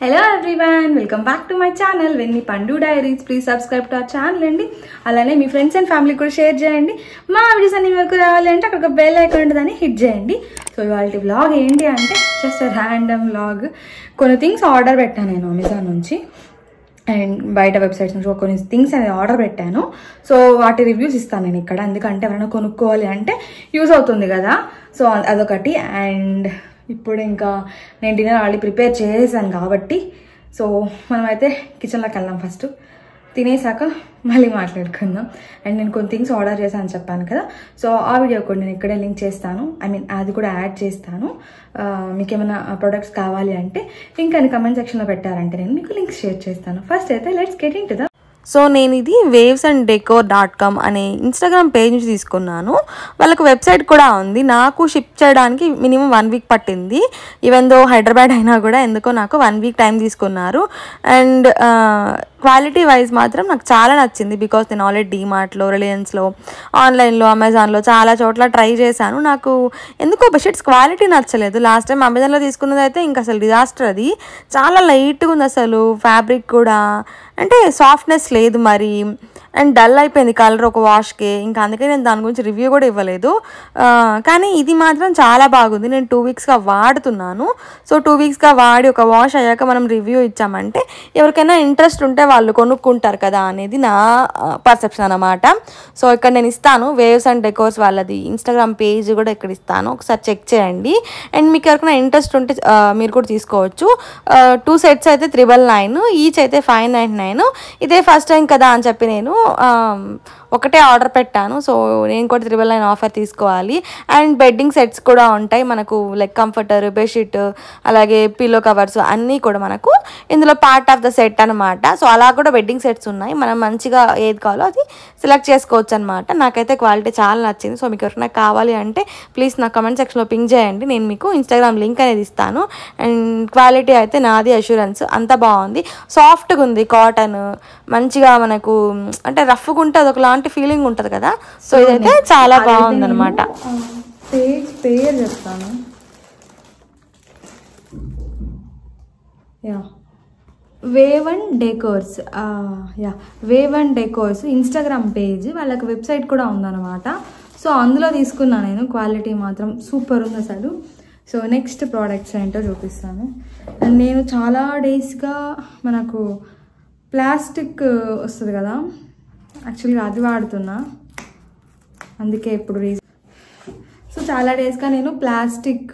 Hello everyone, welcome back to my channel Venni Pandu Diaries. Please subscribe to our channel and alane mee friends and family kuda share cheyandi. Ma videos anni meeku ravalante akkada bell icon untadani hit cheyandi. So ivalti vlog enti ante just a random vlog. Konni things order pettanu nenu Amazon nunchi and buyta websites nunchi konni things ani order pettanu. So vaati reviews istanu nenu ikkada endukante evarana konukkovali ante use avutundi kada. So adokati and ఇప్పుడు ఇంకా నేను dinner already prepare చేసాను కాబట్టి so మనమైతే కిచెన్లోకి వెళ్దాం. First తినేసాక మళ్ళీ మాట్లాడుకుందాం. అండ్ నేను కొన్ని థింగ్స్ ఆర్డర్ చేశాను అని చెప్పాను కదా, సో ఆ వీడియో కూడా నేను ఇక్కడే లింక్ చేస్తాను. అది కూడా యాడ్ చేస్తాను. మీకు ఏమైనా ప్రొడక్ట్స్ కావాలి అంటే లింక్ అని కమెంట్ సెక్షన్లో పెట్టారంటే నేను మీకు లింక్స్ షేర్ చేస్తాను. ఫస్ట్ అయితే let's get into the so నేను ఇది wavesanddeco.com అనే ఇన్స్టాగ్రామ్ పేజ్ నుంచి తీసుకున్నాను. వాళ్ళకు వెబ్సైట్ కూడా ఉంది. నాకు షిప్ చేయడానికి మినిమం 1 వీక్ పట్టింది. ఈవెన్ దో హైదరాబాద్ అయినా కూడా ఎందుకో నాకు 1 వీక్ టైం తీసుకున్నారు. అండ్ క్వాలిటీ వైజ్ మాత్రం నాకు చాలా నచ్చింది. బికాస్ నేను ఆల్రెడీ డీమార్ట్లో, రిలయన్స్లో, ఆన్లైన్లో, అమెజాన్లో చాలా చోట్ల ట్రై చేశాను. నాకు ఎందుకో బెడ్షీట్స్ క్వాలిటీ నచ్చలేదు. లాస్ట్ టైం అమెజాన్లో తీసుకున్నది అయితే ఇంకా అసలు డిజాస్టర్. అది చాలా లైట్గా ఉంది అసలు. ఫ్యాబ్రిక్ కూడా అంటే సాఫ్ట్నెస్ లేదు మరి, అండ్ డల్ అయిపోయింది కలర్ ఒక వాష్కి. ఇంకా అందుకే నేను దాని గురించి రివ్యూ కూడా ఇవ్వలేదు. కానీ ఇది మాత్రం చాలా బాగుంది. నేను 2 వీక్స్గా వాడుతున్నాను. సో 2 వీక్స్గా వాడి ఒక వాష్ అయ్యాక మనం రివ్యూ ఇచ్చామంటే ఎవరికైనా ఇంట్రెస్ట్ ఉంటే వాళ్ళు కొనుక్కుంటారు కదా అనేది నా పర్సెప్షన్ అన్నమాట. సో ఇక్కడ నేను ఇస్తాను వేవ్స్ అండ్ డెకోర్స్ వాళ్ళది ఇన్స్టాగ్రామ్ పేజ్ కూడా ఇక్కడ ఇస్తాను, ఒకసారి చెక్ చేయండి. అండ్ మీకు ఎవరికైనా ఇంట్రెస్ట్ ఉంటే మీరు కూడా తీసుకోవచ్చు. 2 సెట్స్ అయితే 999, ఈచ్ అయితే 599. ఇదే ఫస్ట్ టైం కదా అని చెప్పి నేను ఒకటే ఆర్డర్ పెట్టాను. సో నేను కూడా 999 ఆఫర్ తీసుకోవాలి. అండ్ బెడ్డింగ్ సెట్స్ కూడా ఉంటాయి మనకు, లైక్ కంఫర్టర్, బెడ్షీట్, అలాగే పిల్లో కవర్స్ అన్నీ కూడా మనకు ఇందులో పార్ట్ ఆఫ్ ద సెట్ అనమాట. సో అలా కూడా బెడ్డింగ్ సెట్స్ ఉన్నాయి. మనం మంచిగా ఏది కావాలో అది సెలెక్ట్ చేసుకోవచ్చు అనమాట. నాకైతే క్వాలిటీ చాలా నచ్చింది. సో మీకు ఎవరైనా కావాలి అంటే ప్లీజ్ నా కమెంట్ సెక్షన్లో పింక్ చేయండి. నేను మీకు ఇన్స్టాగ్రామ్ లింక్ అనేది ఇస్తాను. అండ్ క్వాలిటీ అయితే నాది అష్యూరెన్స్, అంతా బాగుంది. సాఫ్ట్గా ఉంది, కాటన్ మంచిగా మనకు అంటే రఫ్గా ఉంటే అదొకలాంటి ఫీలింగ్ ఉంటుంది కదా. సో ఇదైతే చాలా బాగుంది అనమాట. పేరు చెప్తాను. Wave and decors, wave and decors Instagram page, వాళ్ళకి వెబ్సైట్ కూడా ఉందన్నమాట. సో అందులో తీసుకున్నాను నేను. క్వాలిటీ మాత్రం సూపర్ ఉంది అసలు. సో నెక్స్ట్ ప్రోడక్ట్స్ ఏంటో చూపిస్తాను. అండ్ నేను చాలా డేస్గా మనకు ప్లాస్టిక్ వస్తుంది కదా, యాక్చువల్గా అది వాడుతున్నా, అందుకే ఇప్పుడు సో చాలా డేస్గా నేను ప్లాస్టిక్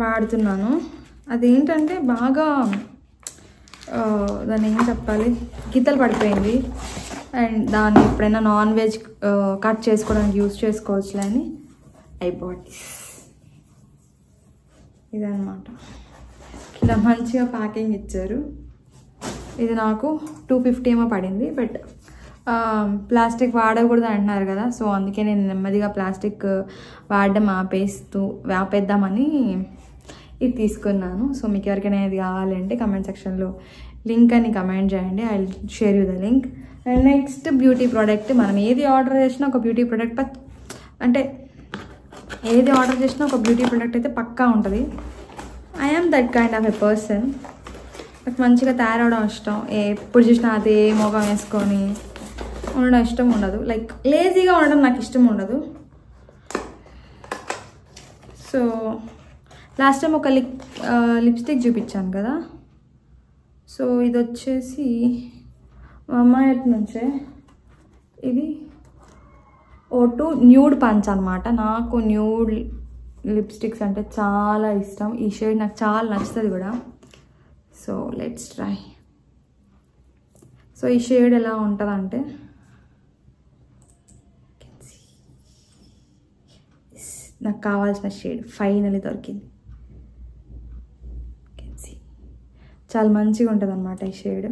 వాడుతున్నాను. అదేంటంటే బాగా దాన్ని ఏం చెప్పాలి, గీతలు పడిపోయింది. అండ్ దాన్ని ఎప్పుడైనా నాన్ వెజ్ కట్ చేసుకోవడానికి యూజ్ చేసుకోవచ్చులే అని అయిపోయింది. ఇదన్నమాట. ఇలా మంచిగా ప్యాకింగ్ ఇచ్చారు. ఇది నాకు 250 ఏమో పడింది. బట్ ప్లాస్టిక్ వాడకూడదు అంటున్నారు కదా, సో అందుకే నేను నెమ్మదిగా ప్లాస్టిక్ వాడడం ఆపేద్దామని ఇది తీసుకున్నాను. సో మీకు ఎవరికైనా ఇది కావాలంటే కమెంట్ సెక్షన్లో లింక్ అని కమెంట్ చేయండి, I will share you the link. And next beauty product. మనం ఏది ఆర్డర్ చేసినా ఒక బ్యూటీ ప్రోడక్ట్ అంటే ఏది ఆర్డర్ చేసినా ఒక బ్యూటీ ప్రోడక్ట్ అయితే పక్కా ఉంటుంది. I am that kind of a person. నాకు మంచిగా తయారవడం ఇష్టం. ఎప్పుడు చూసినా అదే మొగం వేసుకొని ఉండడం ఇష్టం ఉండదు. లైక్ లేజీగా ఉండడం నాకు ఇష్టం ఉండదు. సో లాస్ట్ టైం ఒక లిప్స్టిక్ చూపించాను కదా, సో ఇది వచ్చేసి మా అమ్మాయి నుంచే. ఇది O2 న్యూడ్ పంచ్ అనమాట. నాకు న్యూడ్ లిప్స్టిక్స్ అంటే చాలా ఇష్టం. ఈ షేడ్ నాకు చాలా నచ్చుతుంది కూడా. So let's try. సో ఈ షేడ్ ఎలా ఉంటుందంటే, నాకు కావాల్సిన షేడ్ ఫైనల్లీ దొరికింది. చాలా మంచిగా ఉంటుంది అనమాట ఈ షేడ్.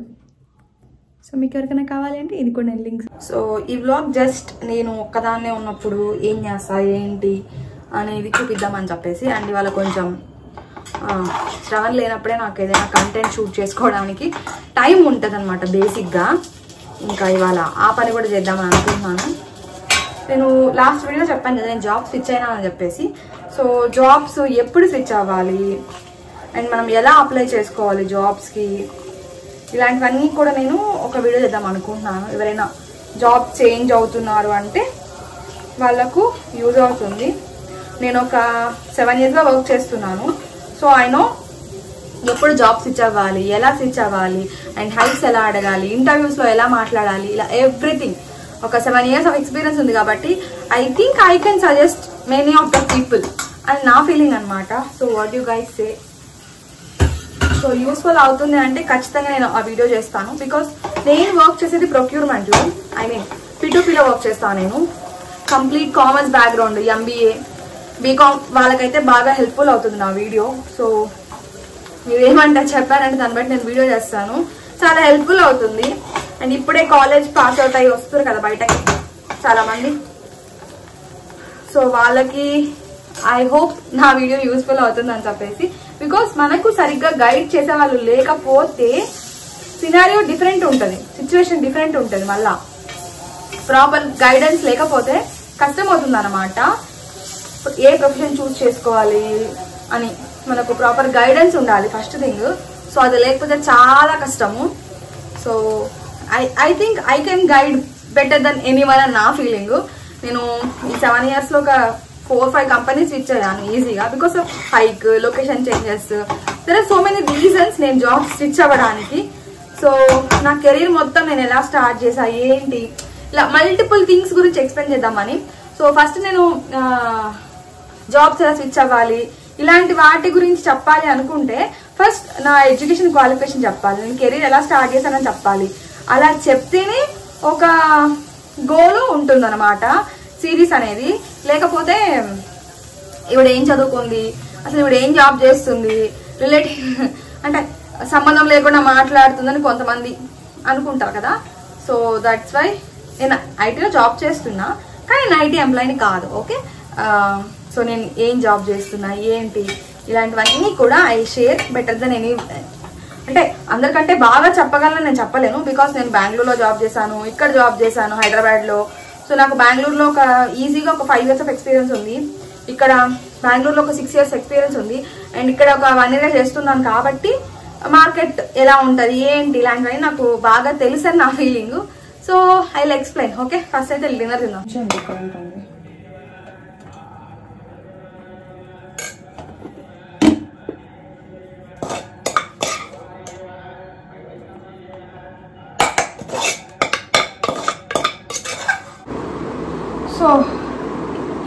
సో మీకు ఎవరికైనా కావాలి అంటే ఇది కూడా నేను లింక్స్. సో ఈ వ్లాగ్ జస్ట్ నేను ఒక్కదాన్నే ఉన్నప్పుడు ఏం చేస్తా ఏంటి అనేది చూపిద్దామని చెప్పేసి. అండ్ ఇవాళ కొంచెం శ్రవణ్ లేనప్పుడే నాకు ఏదైనా కంటెంట్ షూట్ చేసుకోవడానికి టైం ఉంటుంది అనమాట బేసిక్గా. ఇంకా ఇవాళ ఆ పని కూడా చేద్దామని అనుకుంటున్నాను. నేను లాస్ట్ వీడియో చెప్పాను కదా నేను జాబ్ స్విచ్ అయినా అని చెప్పేసి. సో జాబ్స్ ఎప్పుడు స్విచ్ అవ్వాలి, అండ్ మనం ఎలా అప్లై చేసుకోవాలి జాబ్స్కి, ఇలాంటివన్నీ కూడా నేను ఒక వీడియో చేద్దాం అనుకుంటున్నాను. ఎవరైనా జాబ్ చేంజ్ అవుతున్నారు అంటే వాళ్ళకు యూజ్ అవుతుంది. నేను ఒక 7 yearsగా వర్క్ చేస్తున్నాను. సో ఐ నో ఎప్పుడు జాబ్ స్విచ్ అవ్వాలి, ఎలా స్విచ్ అవ్వాలి, అండ్ హైట్స్ ఎలా అడగాలి, ఇంటర్వ్యూస్లో ఎలా మాట్లాడాలి, ఇలా ఎవ్రీథింగ్. ఒక 7 years ఆఫ్ ఎక్స్పీరియన్స్ ఉంది కాబట్టి I think I can suggest many of the people అని నా ఫీలింగ్ అనమాట. So what you guys say? So useful అవుతుంది అంటే ఖచ్చితంగా నేను ఆ వీడియో చేస్తాను. బికాస్ నేను వర్క్ చేసేది ప్రొక్యూర్మెంట్లో, ఐ మీన్ P2Pలో వర్క్ చేస్తాను. నేను complete commerce background, MBA, BCom వాళ్ళకైతే బాగా హెల్ప్ఫుల్ అవుతుంది నా వీడియో. సో మీరు ఏమంటారు చెప్పారంటే దాన్ని బట్టి నేను వీడియో చేస్తాను. చాలా హెల్ప్ఫుల్ అవుతుంది. అండ్ ఇప్పుడే కాలేజ్ పాస్ అవుట్ అయ్యి వస్తారు కదా బయటకి చాలా మంది. సో వాళ్ళకి ఐ హోప్ నా వీడియో యూస్ఫుల్ అవుతుంది అని చెప్పేసి. బికాస్ మనకు సరిగ్గా గైడ్ చేసే వాళ్ళు లేకపోతే సినారియో డిఫరెంట్ ఉంటుంది, సిచ్యువేషన్ డిఫరెంట్ ఉంటుంది. మళ్ళా ప్రాపర్ గైడెన్స్ లేకపోతే కష్టం అవుతుంది అన్నమాట. ఏ ప్రొఫెషన్ చూస్ చేసుకోవాలి అని మనకు ప్రాపర్ గైడెన్స్ ఉండాలి ఫస్ట్ థింగ్. సో అది లేకపోతే చాలా కష్టము. So I think I can guide better than anyone అని నా ఫీలింగ్. నేను ఈ 7 yearsలో ఒక 4-5 కంపెనీస్ స్విచ్ అయ్యాను ఈజీగా because of hike, location changes. There are so many reasons నేను జాబ్ స్విచ్ అవ్వడానికి. సో నా కెరీర్ మొత్తం నేను ఎలా స్టార్ట్ చేసా ఏంటి, ఇలా మల్టిపుల్ థింగ్స్ గురించి ఎక్స్ప్లెయిన్ చేద్దామని. సో ఫస్ట్ నేను జాబ్స్ ఎలా స్విచ్ అవ్వాలి ఇలాంటి వాటి గురించి చెప్పాలి అనుకుంటే ఫస్ట్ నా ఎడ్యుకేషన్ క్వాలిఫికేషన్ చెప్పాలి, నేను కెరీర్ ఎలా స్టార్ట్ చేశానని చెప్పాలి. అలా చెప్తేనే ఒక గోల్ ఉంటుంది అనమాట సిరీస్ అనేది. లేకపోతే ఇవిడ ఏం చదువుకుంది, అసలు ఇవిడ ఏం జాబ్ చేస్తుంది, రిలేటివ్ అంటే సంబంధం లేకుండా మాట్లాడుతుందని కొంతమంది అనుకుంటారు కదా. సో దట్స్ వై నేను ఐటీలో జాబ్ చేస్తున్నా కానీ నేను ఐటీ ఎంప్లాయీని కాదు. ఓకే, సో నేను ఏం జాబ్ చేస్తున్నా ఏంటి ఇలాంటివన్నీ కూడా I share better than any. అంటే అందరికంటే బాగా చెప్పగలను నేను చెప్పలేను బికాస్ నేను బెంగళూరులో జాబ్ చేశాను, ఇక్కడ జాబ్ చేశాను హైదరాబాద్లో. సో నాకు బెంగళూరులో ఒక ఈజీగా ఒక 5 years ఆఫ్ ఎక్స్పీరియన్స్ ఉంది, ఇక్కడ బెంగళూరులో ఒక 6 years ఎక్స్పీరియన్స్ ఉంది, అండ్ ఇక్కడ ఒక 1 year చేస్తున్నాను. కాబట్టి మార్కెట్ ఎలా ఉంటుంది ఏంటి ఇలాంటివన్నీ నాకు బాగా తెలుసు అని నా feeling. So I will explain. Okay, first అయితే డిన్నర్ తిందాం. సో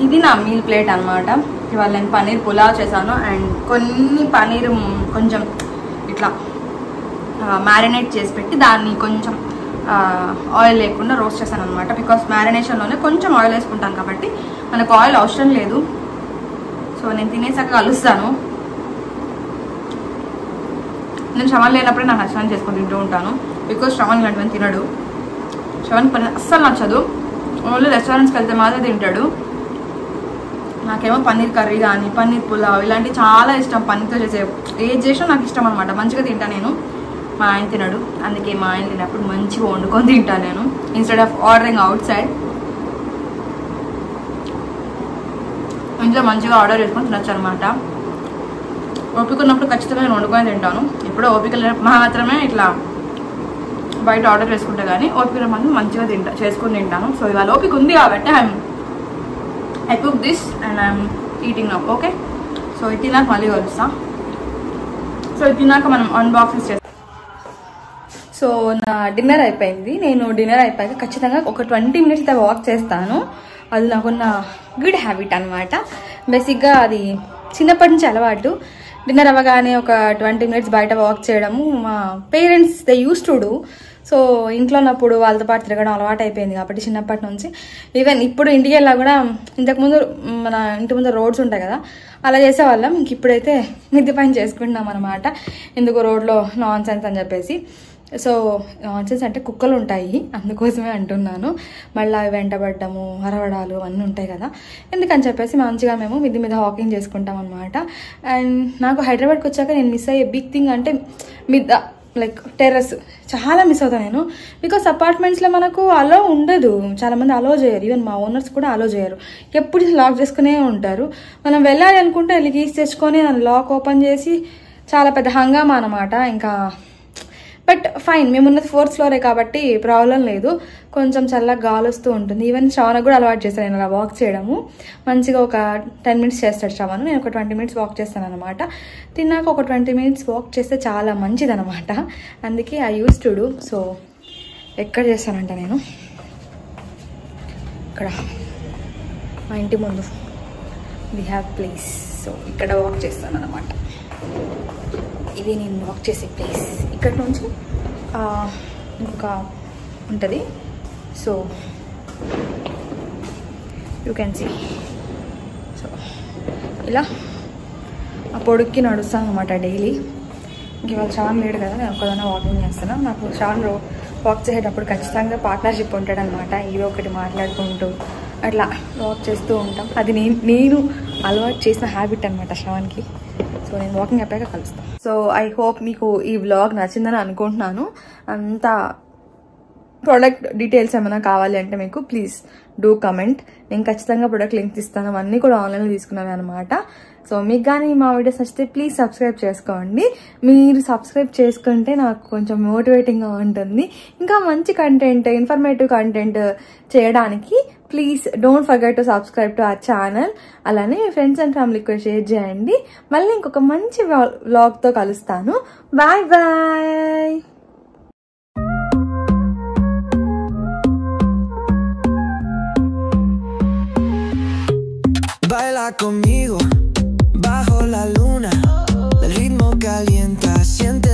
ఇది నా మీల్ ప్లేట్ అనమాట. ఇవాళ నేను పన్నీర్ పులావ్ చేశాను అండ్ కొన్ని పన్నీర్ కొంచెం ఇట్లా మ్యారినేట్ చేసి పెట్టి దాన్ని కొంచెం ఆయిల్ లేకుండా రోస్ట్ చేశాను అనమాట. బికాస్ మ్యారినేషన్లోనే కొంచెం ఆయిల్ వేసుకుంటాను కాబట్టి మనకు ఆయిల్ అవసరం లేదు. సో నేను తినేసాక కలుస్తాను. నేను శ్రవణ్ లేనప్పుడే నాకు నచ్చిన చేసుకొని తింటూ ఉంటాను బికాస్ శ్రవణ్ ఇలాంటివన్నీ తినడు. శ్రవణ్ పని అస్సలు నచ్చదు, ఓన్లీ రెస్టారెంట్స్కి వెళ్తే మాత్రం తింటాడు. నాకేమో పన్నీర్ కర్రీ కానీ పన్నీర్ పులావ్ ఇలాంటివి చాలా ఇష్టం. పన్నీర్తో చేసే ఏది చేసినా నాకు ఇష్టం అనమాట, మంచిగా తింటా నేను. మా ఆయన తినడు, అందుకే మా ఆయన తినప్పుడు మంచిగా వండుకొని తింటాను నేను instead of ordering out side. ఇంట్లో మంచిగా ఆర్డర్ చేసుకొని తినొచ్చు అనమాట. ఓపిక ఉన్నప్పుడు ఖచ్చితంగా నేను వండుకొని తింటాను. ఎప్పుడో ఓపిక లేనప్పుడు మాత్రమే ఇట్లా బయట ఆర్డర్ చేసుకుంటా కానీ ఓపిక మాత్రం మంచిగా చేసుకొని తింటాను. సో ఇవాళ ఓపిక ఉంది కాబట్టి I cook this and I'm eating now. Okay, so ఇది తిన్నాక మళ్ళీ కలుస్తా. సో ఇది తిన్నాక మనం అన్బాక్సింగ్ చేస్తాం. సో నా డిన్నర్ అయిపోయింది. నేను డిన్నర్ అయిపోయాక ఖచ్చితంగా ఒక 20 minutes అయితే వాక్ చేస్తాను. అది నాకున్న గుడ్ హ్యాబిట్ అనమాట. బేసిక్గా అది చిన్నప్పటి నుంచి అలవాటు. డిన్నర్ అవ్వగానే ఒక 20 minutes బయట వాక్ చేయడము మా parents they use to do. So ఇంట్లో ఉన్నప్పుడు వాళ్ళతో పాటు తిరగడం అలవాటు అయిపోయింది కాబట్టి చిన్నప్పటి నుంచి. ఈవెన్ ఇప్పుడు ఇంటికి వెళ్ళా కూడా ఇంతకుముందు మన ఇంటి ముందు రోడ్స్ ఉంటాయి కదా అలా చేసేవాళ్ళం. ఇంక ఇప్పుడైతే మిద్దె పైన చేసుకుంటున్నాం అనమాట. ఎందుకు రోడ్లో నాన్ సెన్స్ అని చెప్పేసి. సో నాన్ సెన్స్ అంటే కుక్కలు ఉంటాయి అందుకోసమే అంటున్నాను. మళ్ళీ వెంటబడ్డము అరవడాలు అన్నీ ఉంటాయి కదా, ఎందుకని చెప్పేసి మంచిగా మేము మిద్దె మీద వాకింగ్ చేసుకుంటాం అనమాట. అండ్ నాకు హైదరాబాద్కి వచ్చాక నేను మిస్ అయ్యే బిగ్ థింగ్ అంటే మిద్దె, లైక్ టెర్రస్ చాలా మిస్ అవుతాను నేను. బికాస్ అపార్ట్మెంట్స్లో మనకు అలో ఉండదు, చాలామంది అలో చేయరు. ఈవెన్ మా ఓనర్స్ కూడా అలో చేయరు, ఎప్పుడు లాక్ చేసుకునే ఉంటారు. మనం వెళ్ళాలి అనుకుంటే వెళ్ళి కీస్ తెచ్చుకొని లాక్ ఓపెన్ చేసి చాలా పెద్ద హంగామా అనమాట. ఇంకా బట్ ఫైన్, మేమున్నది 4th ఫ్లోరే కాబట్టి ప్రాబ్లం లేదు. కొంచెం చల్లగా గాలి వస్తూ ఉంటుంది. ఈవెన్ శ్రవణకు కూడా అలవాటు చేస్తాను నేను అలా వాక్ చేయడము. మంచిగా ఒక 10 minutes చేస్తాడు శ్రవణ్, నేను ఒక 20 minutes వాక్ చేస్తాను అనమాట. తిన్నాక ఒక 20 minutes వాక్ చేస్తే చాలా మంచిది అనమాట. అందుకే I use to do. So ఎక్కడ చేస్తానంట నేను ఇక్కడ మా ఇంటి ముందు వీ హ్యావ్ ప్లేస్. సో ఇక్కడ వాక్ చేస్తాను అనమాట. ఇది నేను వాక్ చేసే ప్లేస్. ఇక్కడ నుంచి ఇంకొక ఉంటుంది. So you can see. So ఇలా ఆ పొడుక్కి నడుస్తాను అనమాట డైలీ. ఇంక ఇవాళ శ్రవణ్ లేడు కదా, నేను ఒక్కదాన్ని వాకింగ్ చేస్తాను. నాకు శ్రవణ్ వాక్ చేసేటప్పుడు ఖచ్చితంగా పార్ట్నర్షిప్ ఉంటాడనమాట. ఏదో ఒకటి మాట్లాడుకుంటూ అట్లా వాక్ చేస్తూ ఉంటాం. అది నేను అలవాటు చేసిన హ్యాబిట్ అనమాట శ్రవణ్కి. సో నేను వాకింగ్ అయిపోయాక కలుస్తాను. సో ఐ హోప్ మీకు ఈ వ్లాగ్ నచ్చిందని అనుకుంటున్నాను. అంతా ప్రోడక్ట్ డీటెయిల్స్ ఏమైనా కావాలి అంటే మీకు ప్లీజ్ డూ కమెంట్. నేను ఖచ్చితంగా ప్రోడక్ట్ లింక్స్ ఇస్తాను. అవన్నీ కూడా ఆన్లైన్లో తీసుకున్నాను అనమాట. సో మీకు కానీ మా వీడియోస్ నచ్చితే ప్లీజ్ సబ్స్క్రైబ్ చేసుకోండి. మీరు సబ్స్క్రైబ్ చేసుకుంటే నాకు కొంచెం మోటివేటింగ్గా ఉంటుంది. ఇంకా మంచి కంటెంట్, ఇన్ఫర్మేటివ్ కంటెంట్ చేయడానికి please don't forget to subscribe to our channel. అలానే మీ ఫ్రెండ్స్ అండ్ ఫ్యామిలీకి కూడా షేర్ చేయండి. మళ్ళీ ఇంకొక మంచి వ్లాగ్తో కలుస్తాను. Bye bye. Baila conmigo bajo la luna, el ritmo calienta, siente